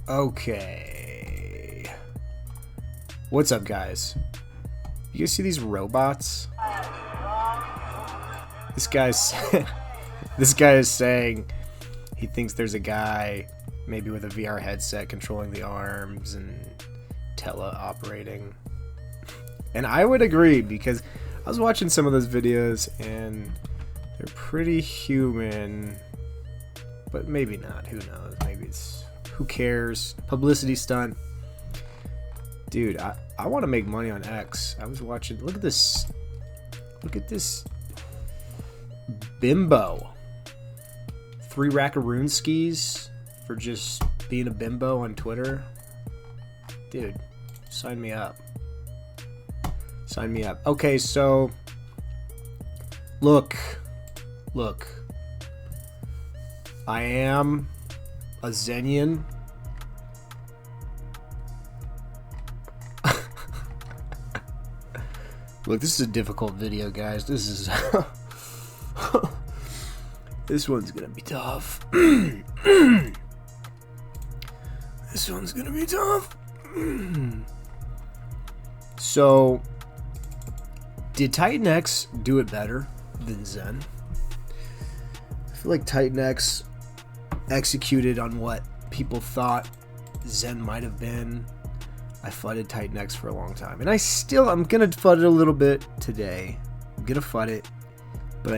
Okay. What's up, guys? You guys see these robots? This guy's this guy is saying he thinks there's a guy maybe with a VR headset controlling the arms and teleoperating. And I would agree, because I was watching some of those videos and they're pretty human, but maybe not. Who knows? Maybe it's, who cares? Publicity stunt. Dude, I want to make money on X. I was watching, look at this bimbo. 3 rackaroon skis for just being a bimbo on Twitter. Dude, sign me up. Sign me up. Okay, so look. I am a Zenian. Look, this is a difficult video, guys. This is this one's gonna be tough. This one's gonna be tough. So, did titanx do it better than Zen? I feel like titanx executed on what people thought Zen might have been. I fudded titanx for a long time, and I'm gonna FUD it a little bit today. I'm gonna FUD it, but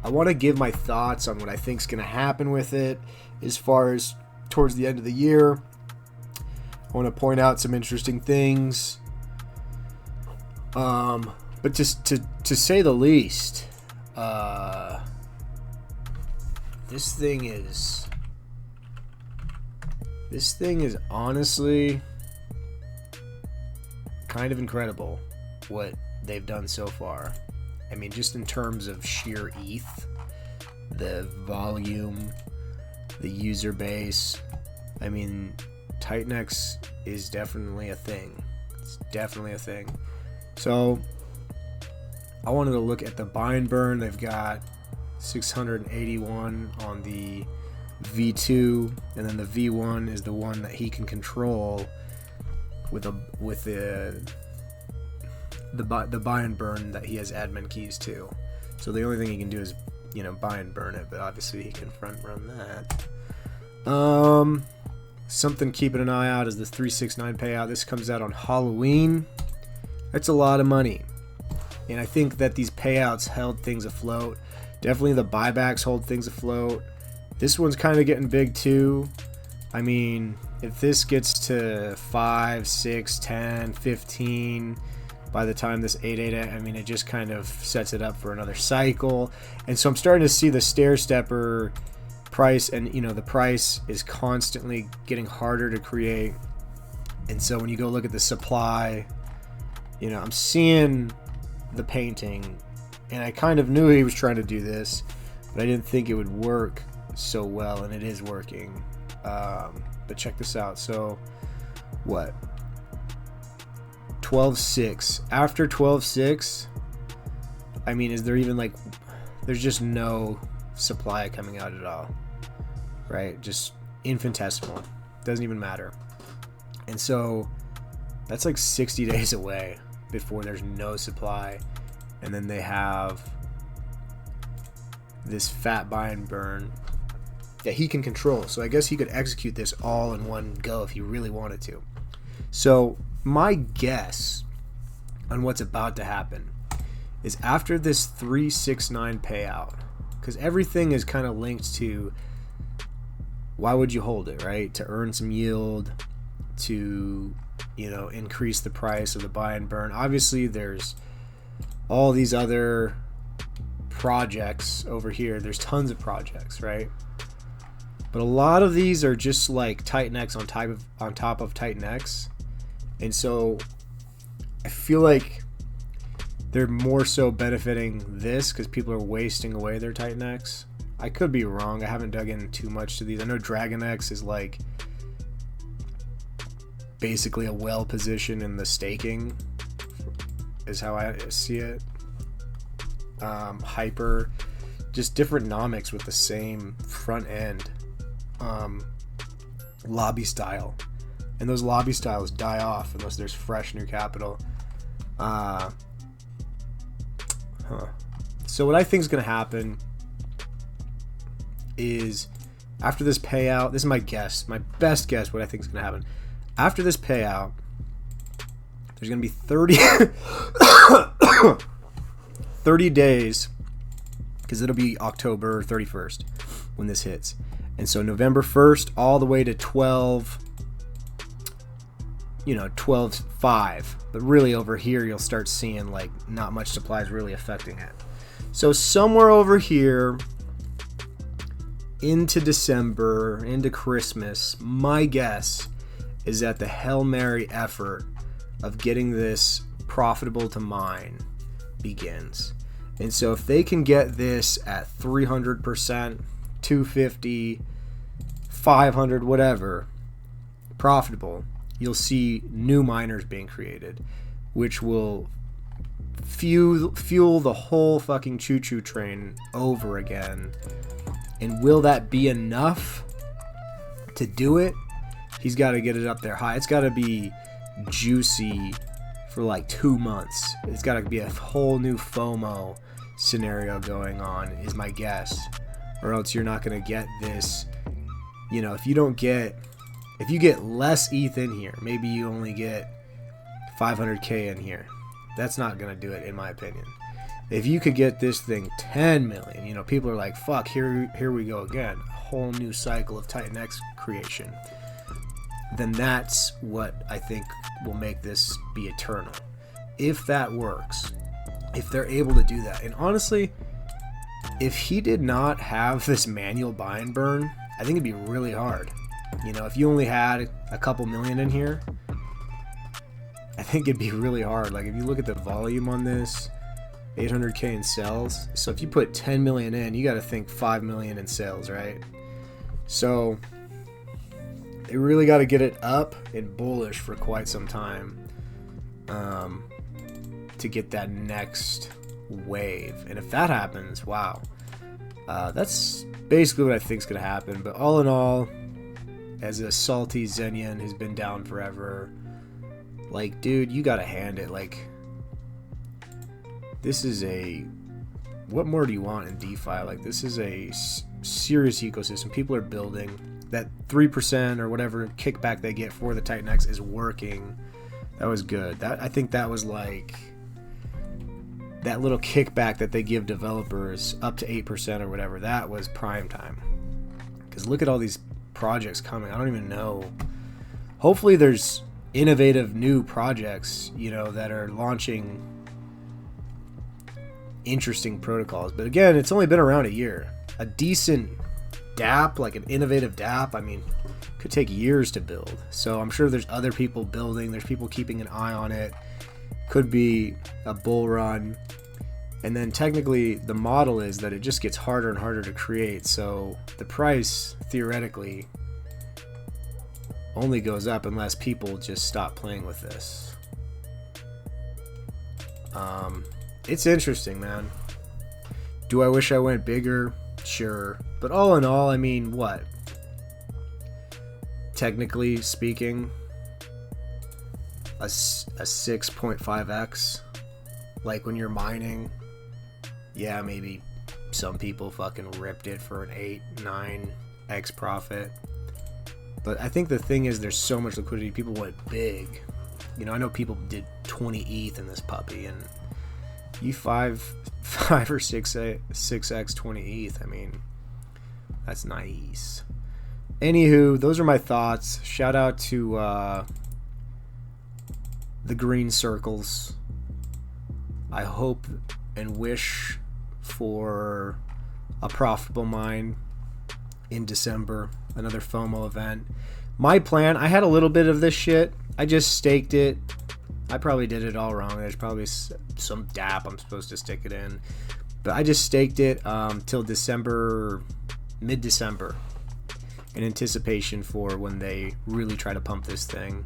I wanna give my thoughts on what I think's gonna happen with it as far as towards the end of the year. I want to point out some interesting things, but just to say the least, this thing is honestly kind of incredible what they've done so far. I mean, just in terms of sheer ETH, the volume, the user base. I mean, titanx is definitely a thing. It's definitely a thing. So I wanted to look at the buy and burn. They've got 681 on the V2, and then the V1 is the one that he can control with the buy and burn that he has admin keys to. So the only thing he can do is, buy and burn it, but obviously he can front run that. Something keeping an eye out is this 369 payout. This comes out on Halloween. That's a lot of money, and I think that these payouts held things afloat. Definitely the buybacks hold things afloat. This one's kind of getting big too. I mean, if this gets to 5, 6, 10, 15 by the time this 888, I mean, it just kind of sets it up for another cycle. And so I'm starting to see the stair stepper price, and the price is constantly getting harder to create. And so when you go look at the supply, I'm seeing the painting, and I kind of knew he was trying to do this, but I didn't think it would work so well, and it is working. But check this out. So what, 12.6 after 12.6, I mean, is there even there's just no supply coming out at all, right? Just infinitesimal, doesn't even matter. And so that's 60 days away before there's no supply, and then they have this fat buy and burn that he can control. So I guess he could execute this all in one go if he really wanted to. So my guess on what's about to happen is after this 369 payout, because everything is kind of linked to, why would you hold it, right? To earn some yield, to increase the price of the buy and burn. Obviously there's all these other projects over here. There's tons of projects, right? But a lot of these are just like titanx on top of titanx. And so I feel like they're more so benefiting this because people are wasting away their titanx. I could be wrong. I haven't dug in too much to these. I know dragonx is basically a well position in the staking, is how I see it. Hyper, just different nomics with the same front end. lobby style, and those lobby styles die off unless there's fresh new capital. So what I think is going to happen is after this payout, this is my guess, my best guess what I think is going to happen. After this payout, there's going to be 30 days, because it'll be October 31st when this hits. And so November 1st all the way to 12/5. But really over here you'll start seeing like not much supply is really affecting it. So somewhere over here into December, into Christmas, my guess is that the Hail Mary effort of getting this profitable to mine begins. And so if they can get this at 300%, 250, 500, whatever, profitable, you'll see new miners being created, which will fuel the whole fucking choo-choo train over again. And will that be enough to do it? He's got to get it up there high. It's got to be juicy for like 2 months. It's got to be a whole new FOMO scenario going on, is my guess. Or else you're not going to get this. You know, if you get less ETH in here, maybe you only get 500k in here. That's not going to do it, in my opinion. If you could get this thing 10 million, you know, people are like, fuck, here we go again. A whole new cycle of titanx creation. Then that's what I think will make this be eternal. If that works, if they're able to do that. And honestly, if he did not have this manual buy and burn, I think it'd be really hard. You know, if you only had a couple million in here, I think it'd be really hard. Like if you look at the volume on this, 800k in sales. So if you put 10 million in, you got to think 5 million in sales, right? So they really got to get it up and bullish for quite some time to get that next wave. And if that happens, wow, that's basically what I think is going to happen. But all in all, as a salty Zenian who's been down forever, like, dude, you got to hand it. Like, this is what more do you want in DeFi? Like, this is a serious ecosystem. People are building. That 3% or whatever kickback they get for the titanx is working. That was good. I think that was like that little kickback that they give developers up to 8% or whatever. That was prime time. Because look at all these projects coming. I don't even know. Hopefully there's innovative new projects, you know, that are launching interesting protocols. But again, it's only been around a year. A decent dApp, like an innovative dApp, I mean, could take years to build. So I'm sure there's other people building. There's people keeping an eye on it. Could be a bull run. And then technically the model is that it just gets harder and harder to create. So the price theoretically only goes up unless people just stop playing with this. It's interesting, man. Do I wish I went bigger? Sure. But all in all, I mean, what? Technically speaking, a 6.5x, like when you're mining, yeah, maybe some people fucking ripped it for an 8-9x profit. But I think the thing is there's so much liquidity, people went big. You know, I know people did 20 ETH in this puppy, and you 5 or 6x 20 ETH, I mean, that's nice. Anywho, those are my thoughts. Shout out to the green circles. I hope and wish for a profitable mine in December, another FOMO event. My plan, I had a little bit of this shit. I just staked it. I probably did it all wrong. There's probably some dApp I'm supposed to stick it in. But I just staked it till December, mid-December, in anticipation for when they really try to pump this thing.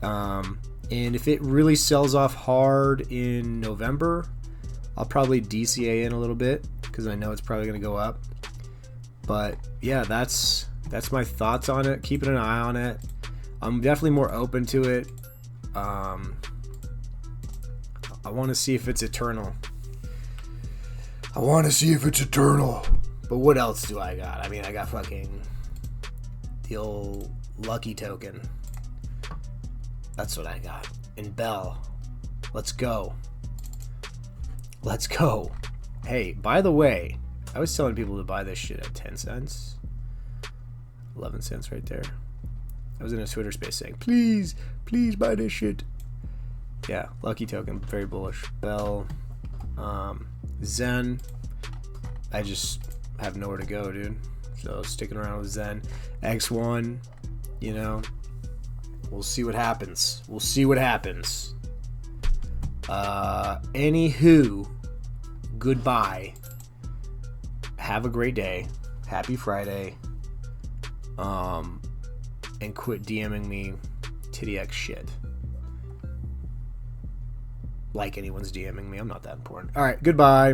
And if it really sells off hard in November, I'll probably DCA in a little bit because I know it's probably going to go up. But yeah, that's That's my thoughts on it. Keeping an eye on it. I'm definitely more open to it. I want to see if it's eternal. But what else do I got? I mean, I got fucking the old lucky token. That's what I got. And Bell. Let's go. Let's go. Hey, by the way, I was telling people to buy this shit at 10 cents. 11 cents right there. I was in a Twitter space saying, please buy this shit. Yeah, lucky token, very bullish. Bell. Zen. I just have nowhere to go, dude. So sticking around with Zen. X1, you know. We'll see what happens. Anywho, goodbye. Have a great day. Happy Friday. And quit DMing me titanx shit. Like anyone's DMing me. I'm not that important. Alright, goodbye.